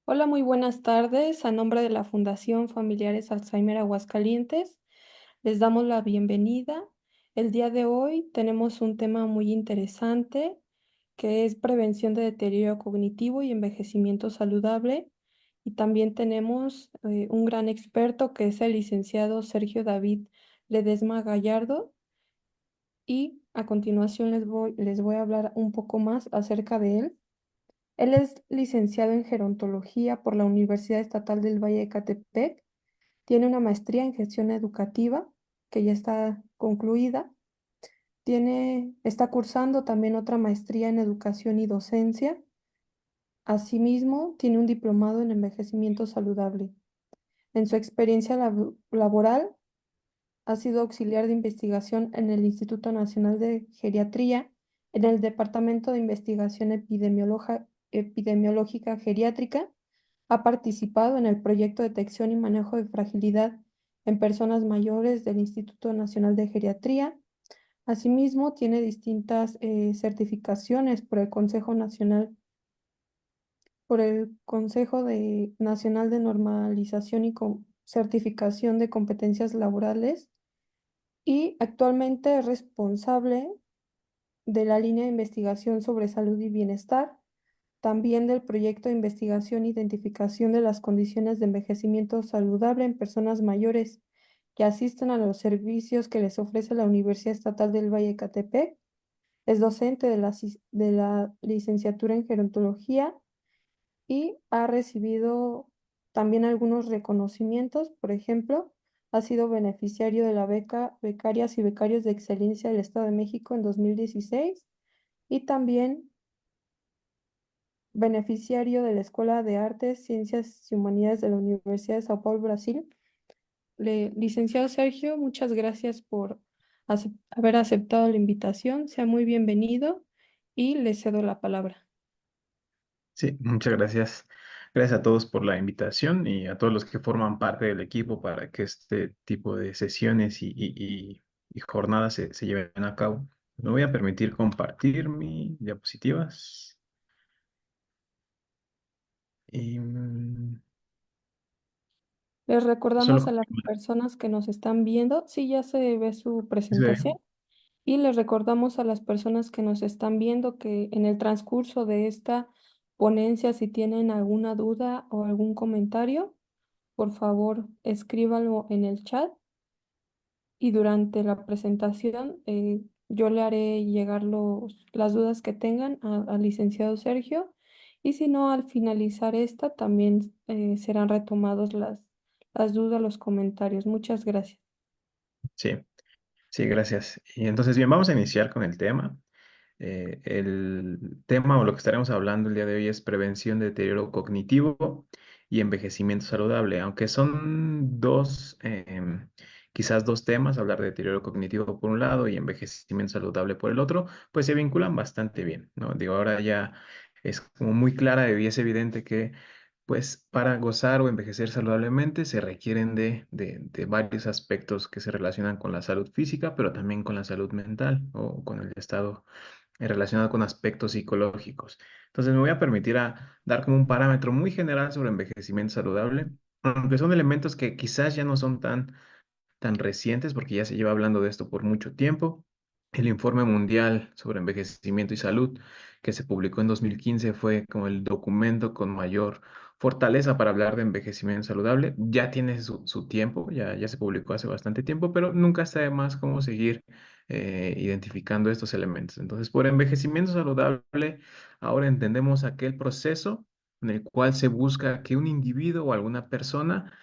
Hola, muy buenas tardes. A nombre de la Fundación Familiares Alzheimer Aguascalientes, les damos la bienvenida. El día de hoy tenemos un tema muy interesante que es prevención de deterioro cognitivo y envejecimiento saludable. Y también tenemos un gran experto que es el licenciado Sergio David Ledesma Gallardo. Y a continuación les voy a hablar un poco más acerca de él. Él es licenciado en gerontología por la Universidad Estatal del Valle de Ecatepec. Tiene una maestría en gestión educativa que ya está concluida. Está cursando también otra maestría en educación y docencia. Asimismo, tiene un diplomado en envejecimiento saludable. En su experiencia laboral, ha sido auxiliar de investigación en el Instituto Nacional de Geriatría, en el Departamento de Investigación Epidemiológica Geriátrica. Ha participado en el proyecto Detección y Manejo de Fragilidad en Personas Mayores del Instituto Nacional de Geriatría. Asimismo, tiene distintas certificaciones por el Nacional de Normalización y Certificación de Competencias Laborales, y actualmente es responsable de la línea de investigación sobre salud y bienestar, también del proyecto de investigación e identificación de las condiciones de envejecimiento saludable en personas mayores que asisten a los servicios que les ofrece la Universidad Estatal del Valle de Ecatepec. Es docente de la licenciatura en gerontología y ha recibido también algunos reconocimientos. Por ejemplo, ha sido beneficiario de la beca Becarias y Becarios de Excelencia del Estado de México en 2016, y también beneficiario de la Escuela de Artes, Ciencias y Humanidades de la Universidad de Sao Paulo, Brasil. Licenciado Sergio, muchas gracias por haber aceptado la invitación. Sea muy bienvenido y le cedo la palabra. Sí, muchas gracias. Gracias a todos por la invitación y a todos los que forman parte del equipo para que este tipo de sesiones y jornadas se lleven a cabo. Me voy a permitir compartir mis diapositivas. Y Les recordamos solo a las personas que nos están viendo, sí, ya se ve su se ve. presentación, y les recordamos a las personas que nos están viendo que en el transcurso de esta ponencia, si tienen alguna duda o algún comentario, por favor, escríbanlo en el chat, y durante la presentación yo le haré llegar las dudas que tengan al licenciado Sergio, y si no, al finalizar esta también serán retomados las dudas, los comentarios. Muchas gracias. Sí, sí, gracias. Y entonces, bien, vamos a iniciar con el tema. El tema o lo que estaremos hablando el día de hoy es prevención de deterioro cognitivo y envejecimiento saludable, aunque son quizás dos temas, hablar de deterioro cognitivo por un lado y envejecimiento saludable por el otro, pues se vinculan bastante bien, ¿no? Digo, ahora ya es como muy clara y es evidente que pues para gozar o envejecer saludablemente se requieren de varios aspectos que se relacionan con la salud física, pero también con la salud mental o con el estado relacionado con aspectos psicológicos. Entonces me voy a permitir dar como un parámetro muy general sobre envejecimiento saludable, aunque son elementos que quizás ya no son tan recientes porque ya se lleva hablando de esto por mucho tiempo. El informe mundial sobre envejecimiento y salud que se publicó en 2015 fue como el documento con mayor fortaleza para hablar de envejecimiento saludable. Ya tiene su tiempo, ya se publicó hace bastante tiempo, pero nunca está de más cómo seguir identificando estos elementos. Entonces, por envejecimiento saludable, ahora entendemos aquel proceso en el cual se busca que un individuo o alguna persona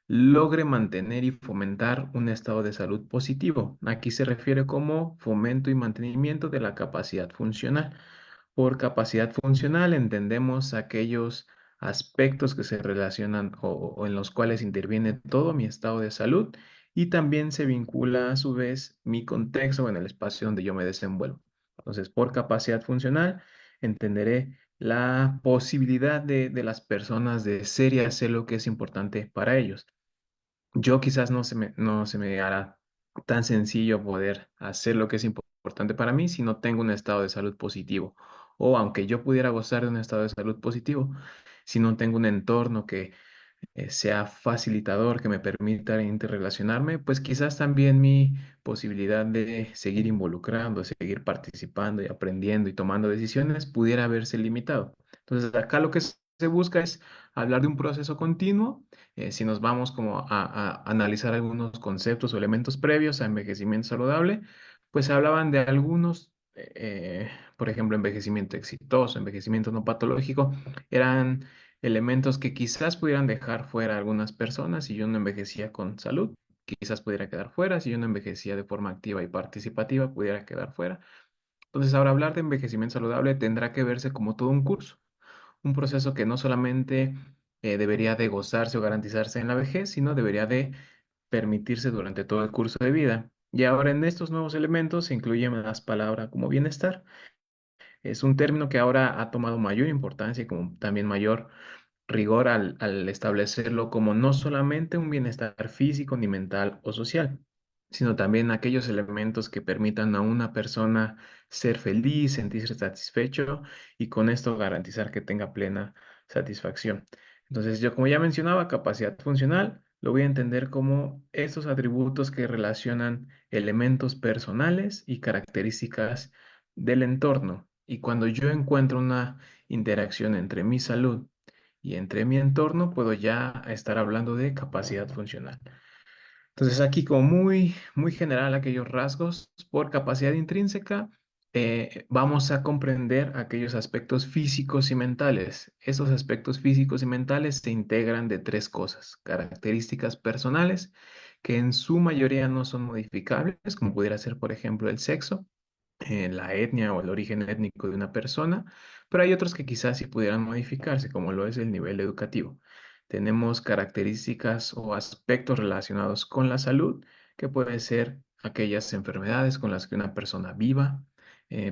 logre mantener y fomentar un estado de salud positivo. Aquí se refiere como fomento y mantenimiento de la capacidad funcional. Por capacidad funcional entendemos aquellos aspectos que se relacionan o en los cuales interviene todo mi estado de salud y también se vincula a su vez mi contexto en el espacio donde yo me desenvuelvo. Entonces, por capacidad funcional entenderé la posibilidad de las personas de ser y hacer lo que es importante para ellos. Yo quizás no se me hará tan sencillo poder hacer lo que es importante para mí si no tengo un estado de salud positivo. O aunque yo pudiera gozar de un estado de salud positivo, si no tengo un entorno que sea facilitador, que me permita interrelacionarme, pues quizás también mi posibilidad de seguir involucrando, seguir participando y aprendiendo y tomando decisiones pudiera verse limitado. Entonces, acá lo que se busca es hablar de un proceso continuo. Si nos vamos como a analizar algunos conceptos o elementos previos a envejecimiento saludable, pues se hablaban de algunos, por ejemplo, envejecimiento exitoso, envejecimiento no patológico, eran elementos que quizás pudieran dejar fuera a algunas personas si yo no envejecía con salud, quizás pudiera quedar fuera, si yo no envejecía de forma activa y participativa, pudiera quedar fuera. Entonces, ahora hablar de envejecimiento saludable tendrá que verse como todo un curso, un proceso que no solamente debería de gozarse o garantizarse en la vejez, sino debería de permitirse durante todo el curso de vida. Y ahora en estos nuevos elementos se incluyen las palabras como bienestar. Es un término que ahora ha tomado mayor importancia y como también mayor rigor al establecerlo como no solamente un bienestar físico ni mental o social, sino también aquellos elementos que permitan a una persona ser feliz, sentirse satisfecho y con esto garantizar que tenga plena satisfacción. Entonces, yo como ya mencionaba, capacidad funcional, lo voy a entender como estos atributos que relacionan elementos personales y características del entorno. Y cuando yo encuentro una interacción entre mi salud y entre mi entorno, puedo ya estar hablando de capacidad funcional. Entonces aquí como muy general aquellos rasgos por capacidad intrínseca, vamos a comprender aquellos aspectos físicos y mentales. Esos aspectos físicos y mentales se integran de tres cosas: características personales, que en su mayoría no son modificables, como pudiera ser, por ejemplo, el sexo, la etnia o el origen étnico de una persona, pero hay otros que quizás sí pudieran modificarse, como lo es el nivel educativo. Tenemos características o aspectos relacionados con la salud, que pueden ser aquellas enfermedades con las que una persona viva,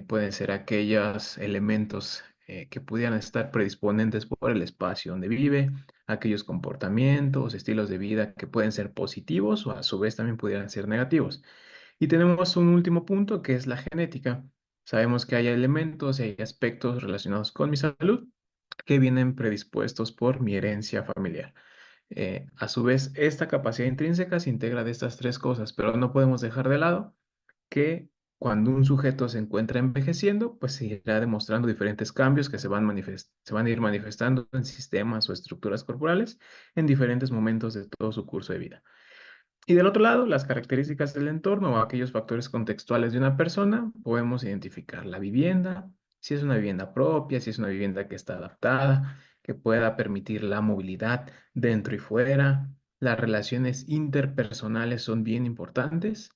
pueden ser aquellos elementos que pudieran estar predisponentes por el espacio donde vive, aquellos comportamientos, estilos de vida que pueden ser positivos o a su vez también pudieran ser negativos. Y tenemos un último punto que es la genética. Sabemos que hay elementos y hay aspectos relacionados con mi salud que vienen predispuestos por mi herencia familiar. A su vez, esta capacidad intrínseca se integra de estas tres cosas, pero no podemos dejar de lado que cuando un sujeto se encuentra envejeciendo, pues se irá demostrando diferentes cambios que se van a ir manifestando en sistemas o estructuras corporales en diferentes momentos de todo su curso de vida. Y del otro lado, las características del entorno o aquellos factores contextuales de una persona, podemos identificar la vivienda, si es una vivienda propia, si es una vivienda que está adaptada, que pueda permitir la movilidad dentro y fuera. Las relaciones interpersonales son bien importantes,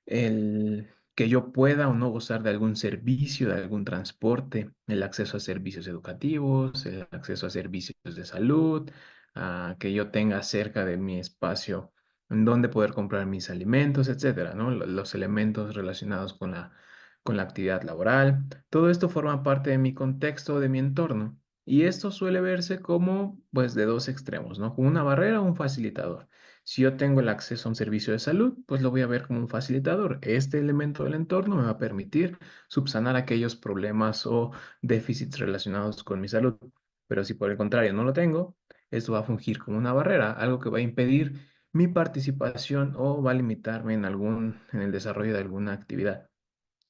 el que yo pueda o no gozar de algún servicio, de algún transporte, el acceso a servicios educativos, el acceso a servicios de salud, que yo tenga cerca de mi espacio en donde poder comprar mis alimentos, etcétera, ¿no? Los elementos relacionados con la actividad laboral. Todo esto forma parte de mi contexto, de mi entorno. Y esto suele verse como, pues, de dos extremos, ¿no? Como una barrera o un facilitador. Si yo tengo el acceso a un servicio de salud, pues lo voy a ver como un facilitador. Este elemento del entorno me va a permitir subsanar aquellos problemas o déficits relacionados con mi salud. Pero si por el contrario no lo tengo, esto va a fungir como una barrera, algo que va a impedir mi participación o va a limitarme en el desarrollo de alguna actividad.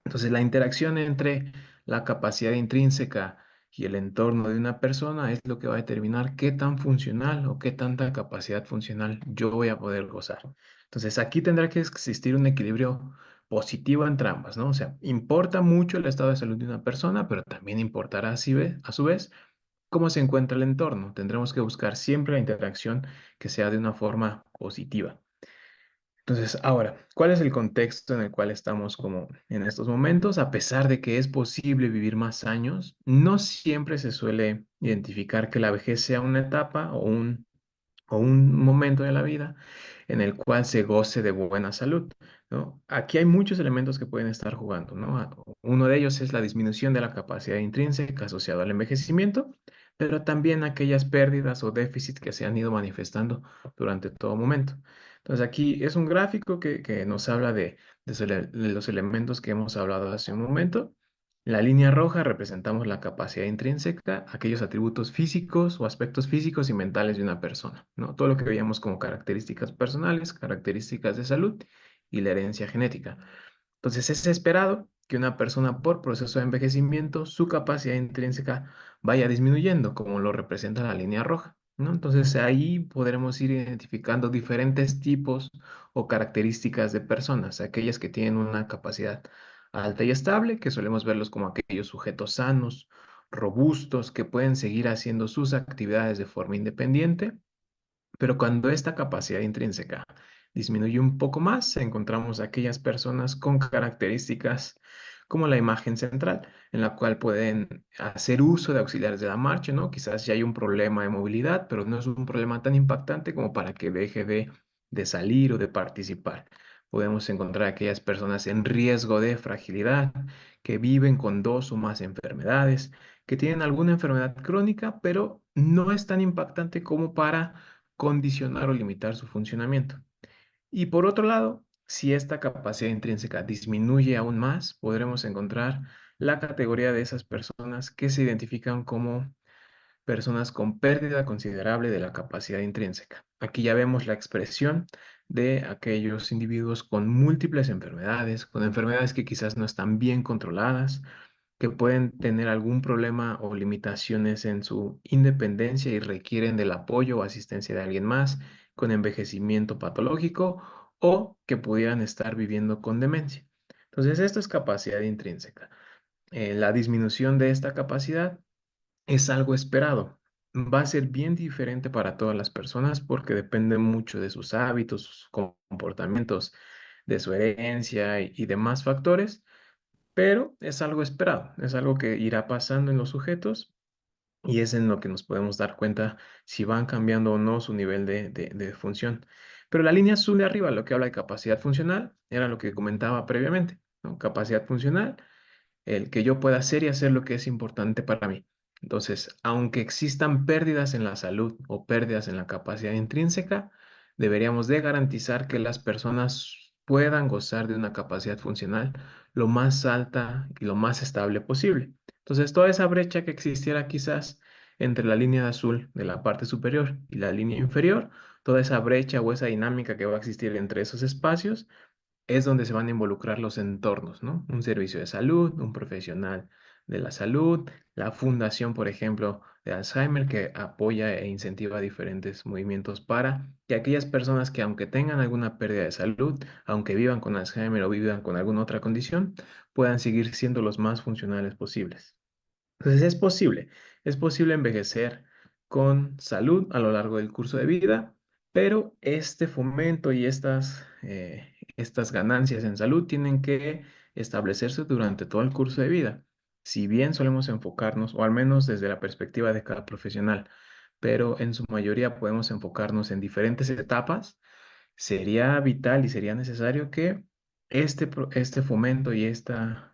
Entonces, la interacción entre la capacidad intrínseca y el entorno de una persona es lo que va a determinar qué tan funcional o qué tanta capacidad funcional yo voy a poder gozar. Entonces, aquí tendrá que existir un equilibrio positivo entre ambas, ¿no? O sea, importa mucho el estado de salud de una persona, pero también importará a su vez cómo se encuentra el entorno. Tendremos que buscar siempre la interacción que sea de una forma positiva. Entonces, ahora, ¿cuál es el contexto en el cual estamos como en estos momentos? A pesar de que es posible vivir más años, no siempre se suele identificar que la vejez sea una etapa o un momento de la vida en el cual se goce de buena salud, ¿no? Aquí hay muchos elementos que pueden estar jugando, ¿no? Uno de ellos es la disminución de la capacidad intrínseca asociada al envejecimiento, pero también aquellas pérdidas o déficits que se han ido manifestando durante todo momento. Entonces aquí es un gráfico que nos habla de los elementos que hemos hablado hace un momento En la línea roja representamos la capacidad intrínseca, aquellos atributos físicos o aspectos físicos y mentales de una persona, ¿no? Todo lo que veíamos como características personales, características de salud y la herencia genética. Entonces es esperado que una persona por proceso de envejecimiento, su capacidad intrínseca vaya disminuyendo, como lo representa la línea roja, ¿no? Entonces ahí podremos ir identificando diferentes tipos o características de personas, aquellas que tienen una capacidad alta y estable, que solemos verlos como aquellos sujetos sanos, robustos, que pueden seguir haciendo sus actividades de forma independiente, pero cuando esta capacidad intrínseca disminuye un poco más, encontramos aquellas personas con características como la imagen central, en la cual pueden hacer uso de auxiliares de la marcha, ¿no? Quizás ya hay un problema de movilidad, pero no es un problema tan impactante como para que deje de salir o de participar. Podemos encontrar aquellas personas en riesgo de fragilidad, que viven con dos o más enfermedades, que tienen alguna enfermedad crónica, pero no es tan impactante como para condicionar o limitar su funcionamiento. Y por otro lado, si esta capacidad intrínseca disminuye aún más, podremos encontrar la categoría de esas personas que se identifican como personas con pérdida considerable de la capacidad intrínseca. Aquí ya vemos la expresión de aquellos individuos con múltiples enfermedades, con enfermedades que quizás no están bien controladas, que pueden tener algún problema o limitaciones en su independencia y requieren del apoyo o asistencia de alguien más, con envejecimiento patológico o que pudieran estar viviendo con demencia. Entonces, esto es capacidad intrínseca. La disminución de esta capacidad es algo esperado. Va a ser bien diferente para todas las personas porque depende mucho de sus hábitos, sus comportamientos, de su herencia y demás factores, pero es algo esperado, es algo que irá pasando en los sujetos y es en lo que nos podemos dar cuenta si van cambiando o no su nivel de función. Pero la línea azul de arriba, lo que habla de capacidad funcional, era lo que comentaba previamente, ¿no? Capacidad funcional, el que yo pueda hacer y hacer lo que es importante para mí. Entonces, aunque existan pérdidas en la salud o pérdidas en la capacidad intrínseca, deberíamos de garantizar que las personas puedan gozar de una capacidad funcional lo más alta y lo más estable posible. Entonces, toda esa brecha que existiera quizás entre la línea de azul de la parte superior y la línea inferior, toda esa brecha o esa dinámica que va a existir entre esos espacios, es donde se van a involucrar los entornos, ¿no? Un servicio de salud, un profesional de la salud, la fundación, por ejemplo, de Alzheimer, que apoya e incentiva diferentes movimientos para que aquellas personas que aunque tengan alguna pérdida de salud, aunque vivan con Alzheimer o vivan con alguna otra condición, puedan seguir siendo los más funcionales posibles. Entonces es posible envejecer con salud a lo largo del curso de vida, pero este fomento y estas ganancias en salud tienen que establecerse durante todo el curso de vida. Si bien solemos enfocarnos, o al menos desde la perspectiva de cada profesional, pero en su mayoría podemos enfocarnos en diferentes etapas, sería vital y sería necesario que este fomento y esta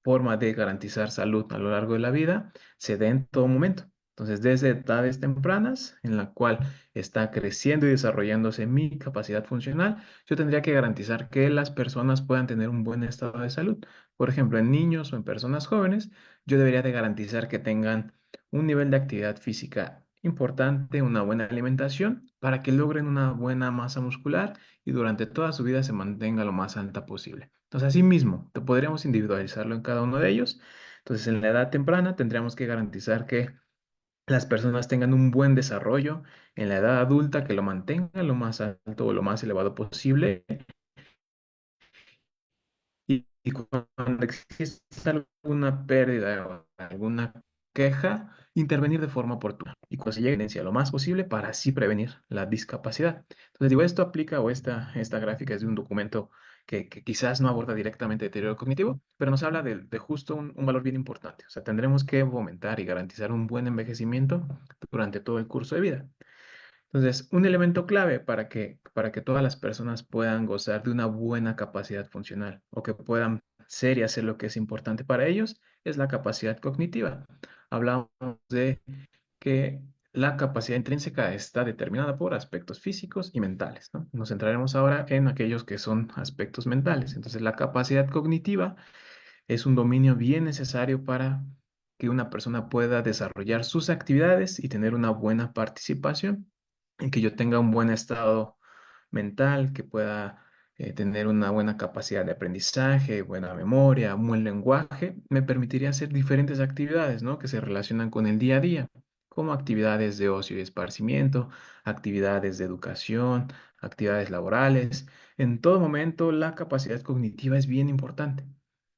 forma de garantizar salud a lo largo de la vida se dé en todo momento. Entonces, desde edades tempranas, en la cual está creciendo y desarrollándose mi capacidad funcional, yo tendría que garantizar que las personas puedan tener un buen estado de salud. Por ejemplo, en niños o en personas jóvenes, yo debería de garantizar que tengan un nivel de actividad física importante, una buena alimentación, para que logren una buena masa muscular y durante toda su vida se mantenga lo más alta posible. Entonces, asimismo, podríamos individualizarlo en cada uno de ellos. Entonces, en la edad temprana tendríamos que garantizar que las personas tengan un buen desarrollo, en la edad adulta que lo mantengan lo más alto o lo más elevado posible y cuando exista alguna pérdida o alguna queja, intervenir de forma oportuna y cuando se llegue a evidencia lo más posible para así prevenir la discapacidad. Entonces, digo, esto aplica o esta gráfica es de un documento que quizás no aborda directamente deterioro cognitivo, pero nos habla de justo un valor bien importante. O sea, tendremos que fomentar y garantizar un buen envejecimiento durante todo el curso de vida. Entonces, un elemento clave para que todas las personas puedan gozar de una buena capacidad funcional o que puedan ser y hacer lo que es importante para ellos es la capacidad cognitiva. Hablamos de que la capacidad intrínseca está determinada por aspectos físicos y mentales, ¿no? Nos centraremos ahora en aquellos que son aspectos mentales. Entonces, la capacidad cognitiva es un dominio bien necesario para que una persona pueda desarrollar sus actividades y tener una buena participación, en que yo tenga un buen estado mental, que pueda tener una buena capacidad de aprendizaje, buena memoria, un buen lenguaje, me permitiría hacer diferentes actividades, ¿no? Que se relacionan con el día a día, como actividades de ocio y esparcimiento, actividades de educación, actividades laborales. En todo momento, la capacidad cognitiva es bien importante.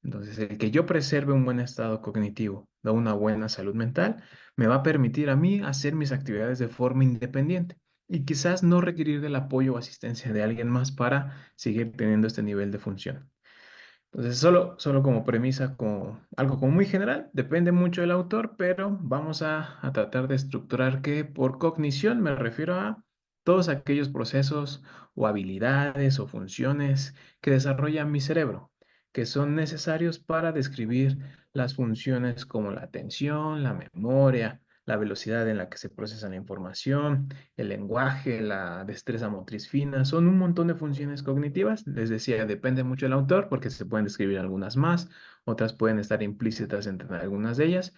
Entonces, el que yo preserve un buen estado cognitivo, de una buena salud mental, me va a permitir a mí hacer mis actividades de forma independiente y quizás no requerir del apoyo o asistencia de alguien más para seguir teniendo este nivel de función. Entonces, solo como premisa, como algo como muy general, depende mucho del autor, pero vamos a tratar de estructurar que por cognición me refiero a todos aquellos procesos o habilidades o funciones que desarrolla mi cerebro, que son necesarios para describir las funciones como la atención, la memoria, la velocidad en la que se procesa la información, el lenguaje, la destreza motriz fina, son un montón de funciones cognitivas. Les decía, depende mucho del autor porque se pueden describir algunas más, otras pueden estar implícitas entre algunas de ellas,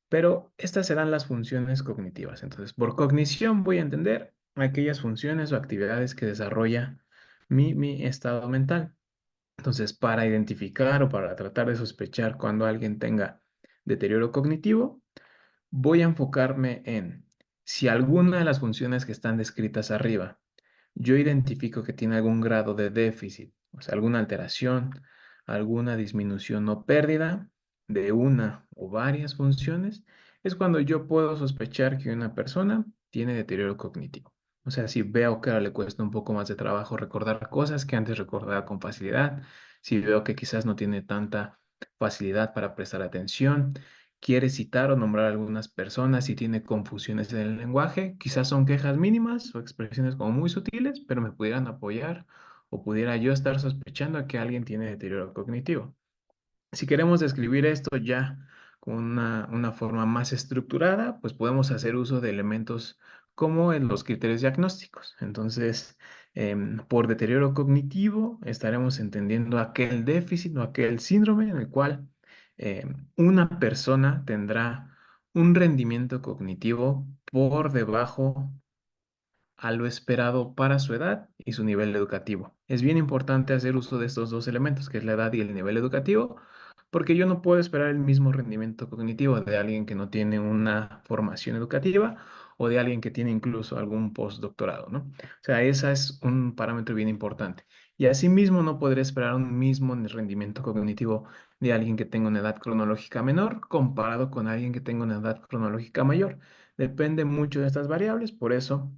pero estas serán las funciones cognitivas. Entonces, por cognición voy a entender aquellas funciones o actividades que desarrolla mi estado mental. Entonces, para identificar o para tratar de sospechar cuando alguien tenga deterioro cognitivo, voy a enfocarme en si alguna de las funciones que están descritas arriba, yo identifico que tiene algún grado de déficit, o sea, alguna alteración, alguna disminución o pérdida de una o varias funciones, es cuando yo puedo sospechar que una persona tiene deterioro cognitivo. O sea, si veo que ahora le cuesta un poco más de trabajo recordar cosas que antes recordaba con facilidad, si veo que quizás no tiene tanta facilidad para prestar atención, quiere citar o nombrar a algunas personas y tiene confusiones en el lenguaje. Quizás son quejas mínimas o expresiones como muy sutiles, pero me pudieran apoyar o pudiera yo estar sospechando que alguien tiene deterioro cognitivo. Si queremos describir esto ya con una forma más estructurada, pues podemos hacer uso de elementos como en los criterios diagnósticos. Entonces, por deterioro cognitivo estaremos entendiendo aquel déficit o aquel síndrome en el cual una persona tendrá un rendimiento cognitivo por debajo a lo esperado para su edad y su nivel educativo. Es bien importante hacer uso de estos dos elementos, que es la edad y el nivel educativo, porque yo no puedo esperar el mismo rendimiento cognitivo de alguien que no tiene una formación educativa o de alguien que tiene incluso algún postdoctorado, ¿no? O sea, ese es un parámetro bien importante. Y asimismo no podré esperar un mismo rendimiento cognitivo de alguien que tenga una edad cronológica menor comparado con alguien que tenga una edad cronológica mayor. Depende mucho de estas variables, por eso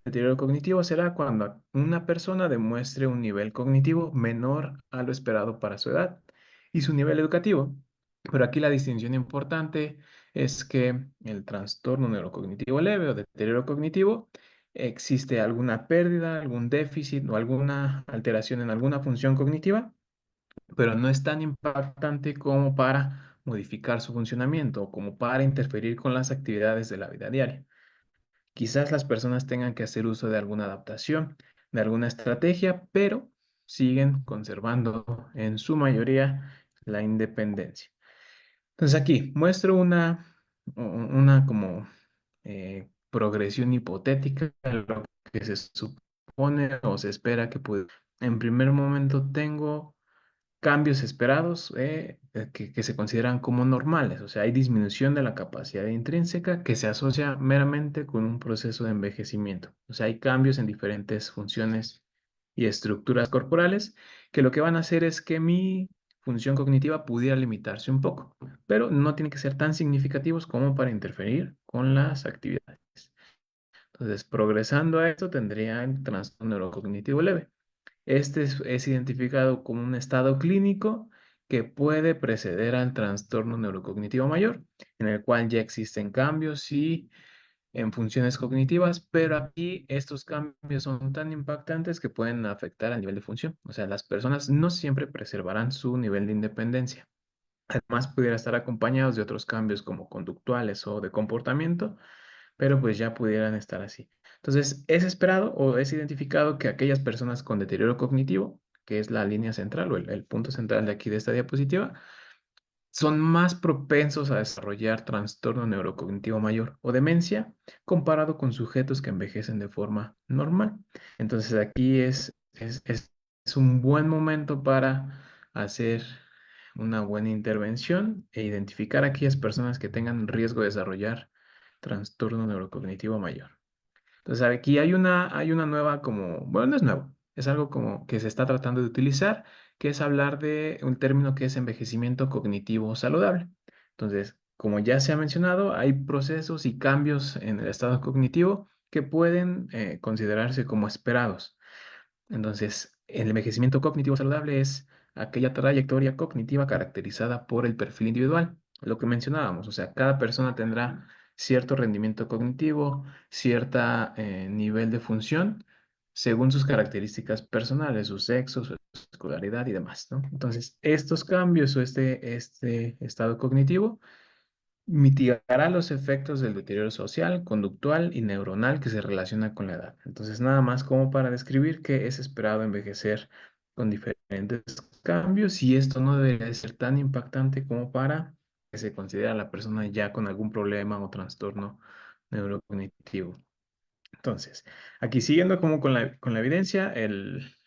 deterioro cognitivo será cuando una persona demuestre un nivel cognitivo menor a lo esperado para su edad y su nivel educativo. Pero aquí la distinción importante es que el trastorno neurocognitivo leve o deterioro cognitivo existe alguna pérdida, algún déficit o alguna alteración en alguna función cognitiva, pero no es tan impactante como para modificar su funcionamiento o como para interferir con las actividades de la vida diaria. Quizás las personas tengan que hacer uso de alguna adaptación, de alguna estrategia, pero siguen conservando en su mayoría la independencia. Entonces aquí muestro una como progresión hipotética de lo que se supone o se espera que pueda. En primer momento tengo cambios esperados que se consideran como normales. O sea, hay disminución de la capacidad intrínseca que se asocia meramente con un proceso de envejecimiento. O sea, hay cambios en diferentes funciones y estructuras corporales que lo que van a hacer es que mi función cognitiva pudiera limitarse un poco, pero no tiene que ser tan significativos como para interferir con las actividades. Entonces, progresando a esto, tendría el trastorno neurocognitivo leve. Este es identificado como un estado clínico que puede preceder al trastorno neurocognitivo mayor, en el cual ya existen cambios y en funciones cognitivas, pero aquí estos cambios son tan impactantes que pueden afectar al nivel de función. O sea, las personas no siempre preservarán su nivel de independencia. Además, pudiera estar acompañados de otros cambios como conductuales o de comportamiento, pero pues ya pudieran estar así. Entonces, es esperado o es identificado que aquellas personas con deterioro cognitivo, que es la línea central o el punto central de aquí de esta diapositiva, son más propensos a desarrollar trastorno neurocognitivo mayor o demencia comparado con sujetos que envejecen de forma normal. Entonces aquí es un buen momento para hacer una buena intervención e identificar a aquellas personas que tengan riesgo de desarrollar trastorno neurocognitivo mayor. Entonces aquí hay una nueva como, bueno, no es nuevo, es algo como que se está tratando de utilizar, que es hablar de un término que es envejecimiento cognitivo saludable. Entonces, como ya se ha mencionado, hay procesos y cambios en el estado cognitivo que pueden considerarse como esperados. Entonces, el envejecimiento cognitivo saludable es aquella trayectoria cognitiva caracterizada por el perfil individual, lo que mencionábamos, o sea, cada persona tendrá cierto rendimiento cognitivo, cierto nivel de función, según sus características personales, su sexo, su escolaridad y demás, ¿no? Entonces, estos cambios o este estado cognitivo mitigará los efectos del deterioro social, conductual y neuronal que se relaciona con la edad. Entonces, nada más como para describir que es esperado envejecer con diferentes cambios y esto no debería de ser tan impactante como para que se considere a la persona ya con algún problema o trastorno neurocognitivo. Entonces, aquí siguiendo como con la evidencia,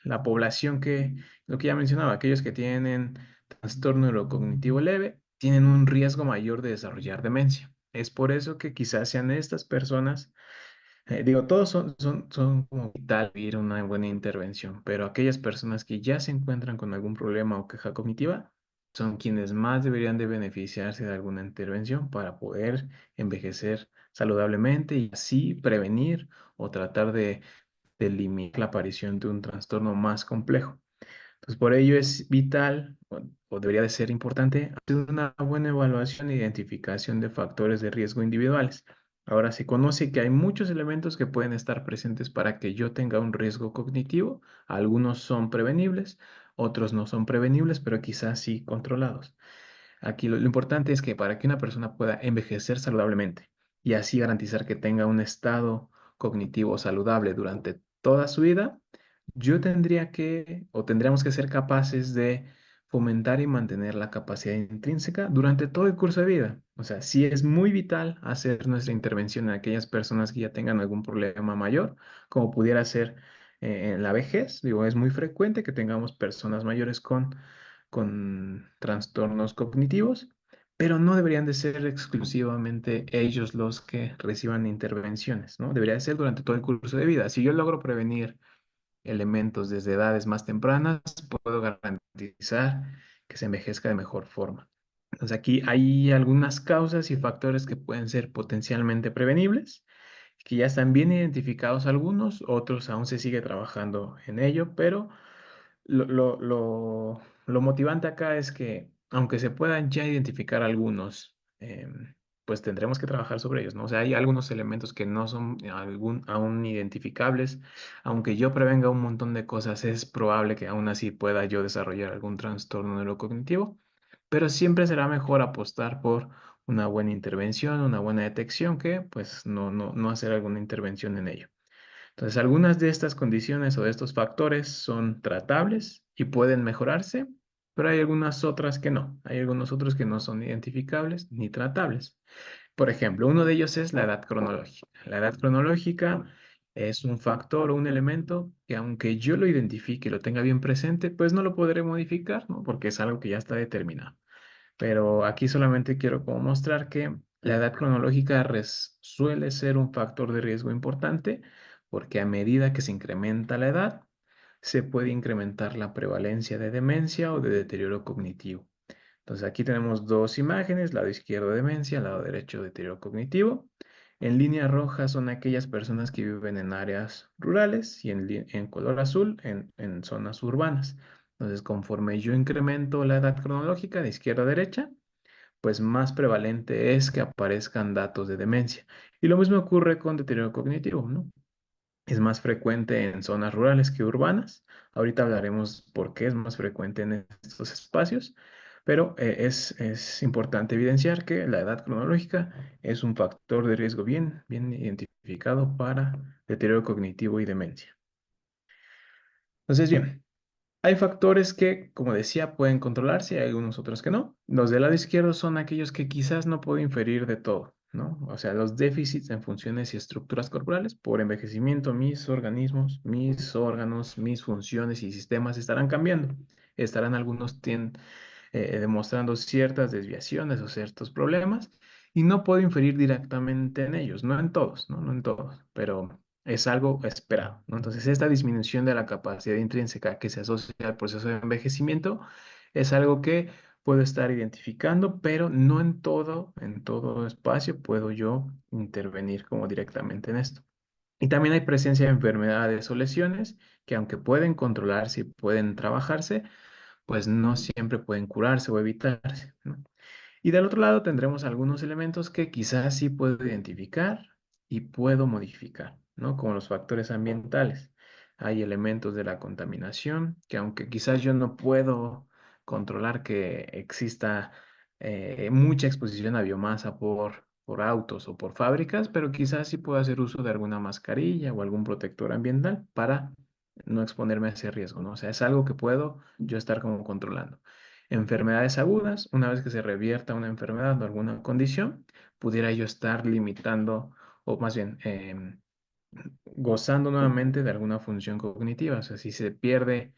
la población lo que ya mencionaba, aquellos que tienen trastorno neurocognitivo leve, tienen un riesgo mayor de desarrollar demencia. Es por eso que quizás sean estas personas, digo, todos son como vital ir a una buena intervención, pero aquellas personas que ya se encuentran con algún problema o queja cognitiva son quienes más deberían de beneficiarse de alguna intervención para poder envejecer saludablemente y así prevenir o tratar de limitar la aparición de un trastorno más complejo. Entonces, por ello es vital o debería de ser importante hacer una buena evaluación e identificación de factores de riesgo individuales. Ahora, se conoce que hay muchos elementos que pueden estar presentes para que yo tenga un riesgo cognitivo. Algunos son prevenibles, otros no son prevenibles, pero quizás sí controlados. Aquí lo importante es que para que una persona pueda envejecer saludablemente y así garantizar que tenga un estado cognitivo saludable durante toda su vida, yo tendría que o tendríamos que ser capaces de fomentar y mantener la capacidad intrínseca durante todo el curso de vida. O sea, sí es muy vital hacer nuestra intervención en aquellas personas que ya tengan algún problema mayor, como pudiera ser en la vejez. Digo, es muy frecuente que tengamos personas mayores con trastornos cognitivos, pero no deberían de ser exclusivamente ellos los que reciban intervenciones, ¿no? Debería de ser durante todo el curso de vida. Si yo logro prevenir elementos desde edades más tempranas, puedo garantizar que se envejezca de mejor forma. Entonces aquí hay algunas causas y factores que pueden ser potencialmente prevenibles, que ya están bien identificados algunos, otros aún se sigue trabajando en ello, pero lo motivante acá es que, aunque se puedan ya identificar algunos, pues tendremos que trabajar sobre ellos, ¿no? O sea, hay algunos elementos que no son aún identificables. Aunque yo prevenga un montón de cosas, es probable que aún así pueda yo desarrollar algún trastorno neurocognitivo, pero siempre será mejor apostar por una buena intervención, una buena detección, que pues no hacer alguna intervención en ello. Entonces, algunas de estas condiciones o de estos factores son tratables y pueden mejorarse, pero hay algunas otras que no. Hay algunos otros que no son identificables ni tratables. Por ejemplo, uno de ellos es la edad cronológica. La edad cronológica es un factor o un elemento que aunque yo lo identifique y lo tenga bien presente, pues no lo podré modificar, ¿no? Porque es algo que ya está determinado. Pero aquí solamente quiero como mostrar que la edad cronológica suele ser un factor de riesgo importante porque a medida que se incrementa la edad, se puede incrementar la prevalencia de demencia o de deterioro cognitivo. Entonces aquí tenemos dos imágenes, lado izquierdo demencia, lado derecho deterioro cognitivo. En línea roja son aquellas personas que viven en áreas rurales y en color azul en zonas urbanas. Entonces, conforme yo incremento la edad cronológica de izquierda a derecha, pues más prevalente es que aparezcan datos de demencia. Y lo mismo ocurre con deterioro cognitivo, ¿no? Es más frecuente en zonas rurales que urbanas. Ahorita hablaremos por qué es más frecuente en estos espacios, pero es importante evidenciar que la edad cronológica es un factor de riesgo bien identificado para deterioro cognitivo y demencia. Entonces, bien. Hay factores que, como decía, pueden controlarse y hay algunos otros que no. Los del lado izquierdo son aquellos que quizás no puedo inferir de todo, ¿no? O sea, los déficits en funciones y estructuras corporales por envejecimiento, mis organismos, mis órganos, mis funciones y sistemas estarán cambiando. Estarán algunos demostrando ciertas desviaciones o ciertos problemas y no puedo inferir directamente en ellos, no en todos, ¿no? No en todos, pero es algo esperado, ¿no? Entonces, esta disminución de la capacidad intrínseca que se asocia al proceso de envejecimiento es algo que puedo estar identificando, pero no en todo espacio puedo yo intervenir como directamente en esto. Y también hay presencia de enfermedades o lesiones que aunque pueden controlarse y pueden trabajarse, pues no siempre pueden curarse o evitarse, ¿no? Y del otro lado tendremos algunos elementos que quizás sí puedo identificar y puedo modificar, ¿no? Como los factores ambientales. Hay elementos de la contaminación que aunque quizás yo no puedo controlar que exista mucha exposición a biomasa por autos o por fábricas, pero quizás sí puedo hacer uso de alguna mascarilla o algún protector ambiental para no exponerme a ese riesgo, ¿no? O sea, es algo que puedo yo estar como controlando. Enfermedades agudas, una vez que se revierta una enfermedad o alguna condición, pudiera yo estar limitando o más bien gozando nuevamente de alguna función cognitiva. O sea, si se pierde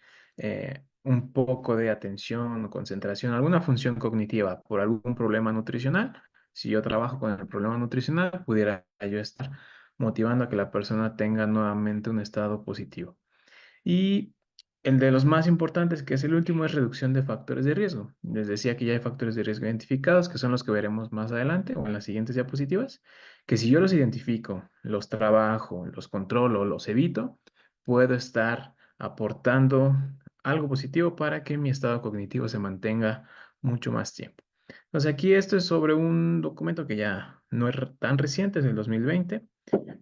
un poco de atención o concentración, alguna función cognitiva por algún problema nutricional, si yo trabajo con el problema nutricional, pudiera yo estar motivando a que la persona tenga nuevamente un estado positivo. Y el de los más importantes, que es el último, es reducción de factores de riesgo. Les decía que ya hay factores de riesgo identificados, que son los que veremos más adelante o en las siguientes diapositivas, que si yo los identifico, los trabajo, los controlo, los evito, puedo estar aportando algo positivo para que mi estado cognitivo se mantenga mucho más tiempo. Entonces aquí esto es sobre un documento que ya no es tan reciente, es del 2020,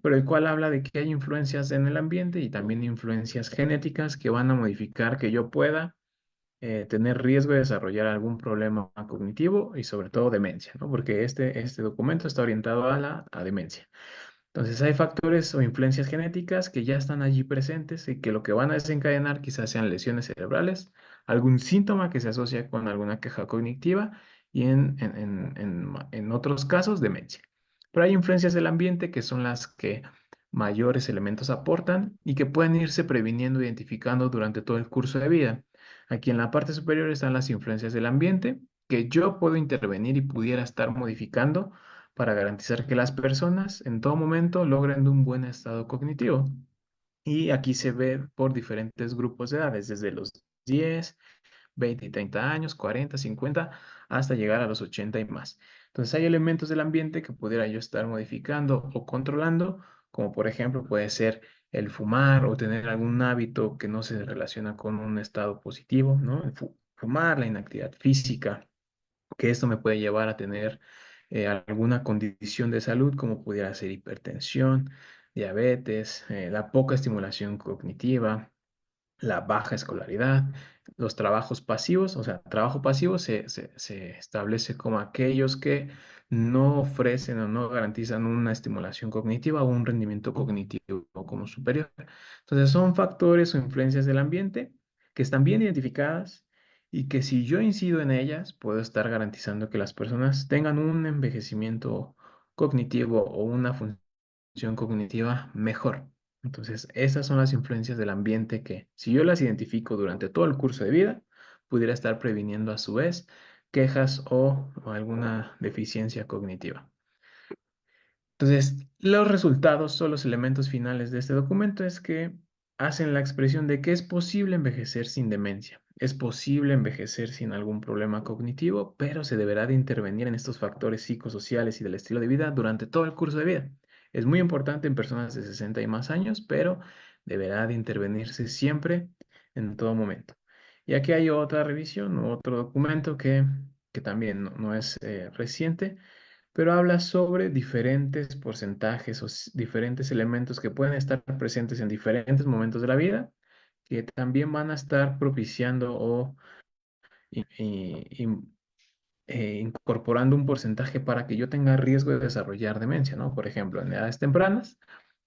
pero el cual habla de que hay influencias en el ambiente y también influencias genéticas que van a modificar que yo pueda tener riesgo de desarrollar algún problema cognitivo y sobre todo demencia, ¿no? Porque este documento está orientado a demencia. Entonces hay factores o influencias genéticas que ya están allí presentes y que lo que van a desencadenar quizás sean lesiones cerebrales, algún síntoma que se asocia con alguna queja cognitiva y en otros casos demencia. Pero hay influencias del ambiente que son las que mayores elementos aportan y que pueden irse previniendo, e identificando durante todo el curso de vida. Aquí en la parte superior están las influencias del ambiente que yo puedo intervenir y pudiera estar modificando para garantizar que las personas en todo momento logren un buen estado cognitivo. Y aquí se ve por diferentes grupos de edades, desde los 10, 20 y 30 años, 40, 50, hasta llegar a los 80 y más. Entonces hay elementos del ambiente que pudiera yo estar modificando o controlando, como por ejemplo puede ser el fumar o tener algún hábito que no se relaciona con un estado positivo, ¿no? El fumar, la inactividad física, que esto me puede llevar a tener alguna condición de salud como pudiera ser hipertensión, diabetes, la poca estimulación cognitiva, la baja escolaridad, los trabajos pasivos. O sea, trabajo pasivo se establece como aquellos que no ofrecen o no garantizan una estimulación cognitiva o un rendimiento cognitivo como superior. Entonces, son factores o influencias del ambiente que están bien identificadas y que si yo incido en ellas, puedo estar garantizando que las personas tengan un envejecimiento cognitivo o una función cognitiva mejor. Entonces, esas son las influencias del ambiente que, si yo las identifico durante todo el curso de vida, pudiera estar previniendo a su vez quejas o alguna deficiencia cognitiva. Entonces, los resultados o los elementos finales de este documento es que hacen la expresión de que es posible envejecer sin demencia, es posible envejecer sin algún problema cognitivo, pero se deberá de intervenir en estos factores psicosociales y del estilo de vida durante todo el curso de vida. Es muy importante en personas de 60 y más años, pero deberá de intervenirse siempre, en todo momento. Y aquí hay otra revisión, otro documento que también no es reciente, pero habla sobre diferentes porcentajes o diferentes elementos que pueden estar presentes en diferentes momentos de la vida, que también van a estar propiciando o i- i- im- incorporando un porcentaje para que yo tenga riesgo de desarrollar demencia, ¿no? Por ejemplo, en edades tempranas,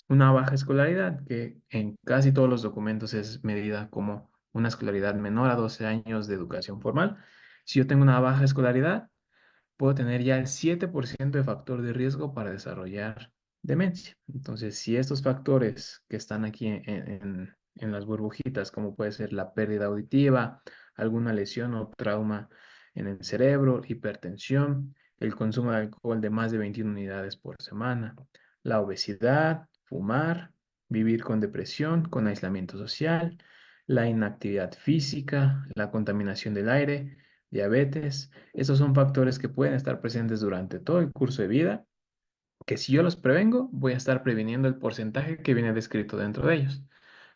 una baja escolaridad, que en casi todos los documentos es medida como una escolaridad menor a 12 años de educación formal. Si yo tengo una baja escolaridad, puedo tener ya el 7% de factor de riesgo para desarrollar demencia. Entonces, si estos factores que están aquí en las burbujitas, como puede ser la pérdida auditiva, alguna lesión o trauma en el cerebro, hipertensión, el consumo de alcohol de más de 21 unidades por semana, la obesidad, fumar, vivir con depresión, con aislamiento social, la inactividad física, la contaminación del aire, diabetes, estos son factores que pueden estar presentes durante todo el curso de vida, que si yo los prevengo, voy a estar previniendo el porcentaje que viene descrito dentro de ellos.